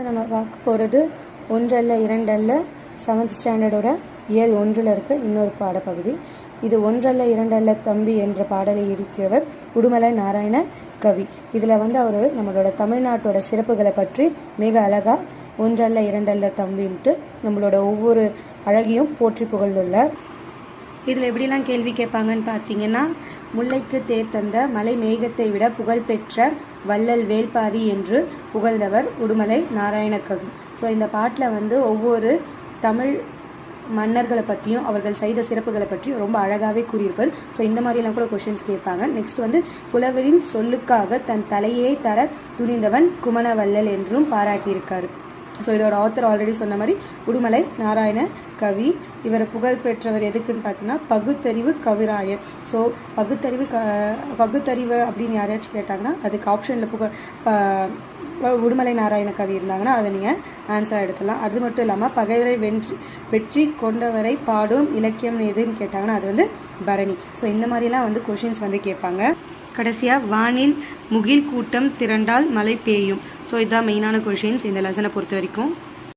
நம்ம பார்க்க போகிறது ஒன்றல்ல இரண்டல்ல 7th ஸ்டாண்டர்டோட இயல் 1ல் இருக்க இன்னொரு பாடப்பகுதி. இது ஒன்றல்ல இரண்டல்ல தம்பி என்ற பாடலை இயற்றியவர் உடுமலை நாராயண கவி. இதில் அவர் நம்மளோட தமிழ்நாட்டோட சிறப்புகளை பற்றி மிக அழகாக ஒன்றல்ல இரண்டல்ல தம்பின்ட்டு நம்மளோட ஒவ்வொரு அழகையும் போற்றி புகழ்ந்துள்ளார். இதில் எப்படிலாம் கேள்வி கேட்பாங்கன்னு பார்த்தீங்கன்னா, முல்லைக்கு தேர் தந்த மலை மேகத்தை விட புகழ்பெற்ற வள்ளல் வேல்பாரி என்று புகழ்ந்தவர் உடுமலை நாராயண கவி. ஸோ இந்த பாட்டில் ஒவ்வொரு தமிழ் மன்னர்களை பற்றியும் அவர்கள் செய்த சிறப்புகளை பற்றியும் ரொம்ப அழகாகவே கூறியிருப்பார். ஸோ இந்த மாதிரிலாம் கூட கொஷின்ஸ் கேட்பாங்க. நெக்ஸ்ட் புலவரின் சொல்லுக்காக தன் தலையை தர துணிந்தவன் குமணவள்ளல் என்றும் பாராட்டியிருக்காரு. ஸோ இதோட ஆத்தர் ஆல்ரெடி சொன்ன மாதிரி உடுமலை நாராயண கவி. இவரை புகழ் பெற்றவர் எதுக்குன்னு பார்த்தீங்கன்னா பகுத்தறிவு கவிராயர். ஸோ பகுத்தறிவு அப்படின்னு யாராச்சும் கேட்டாங்கன்னா அதுக்கு ஆப்ஷனில் உடுமலை நாராயண கவி இருந்தாங்கன்னா அதை நீங்கள் ஆன்சர் எடுத்துடலாம். அது மட்டும் இல்லாமல் பகைவரை வெற்றி கொண்டவரை பாடும் இலக்கியம் எதுன்னு கேட்டாங்கன்னா அது பரணி. ஸோ இந்த மாதிரிலாம் கொஷின்ஸ் கேட்பாங்க. கடைசியாக வானில் முகில் கூட்டம் திரண்டால் மழை பெய்யும். ஸோ இதுதான் மெயினான கொஷின்ஸ் இந்த லெசனை பொறுத்த வரைக்கும்.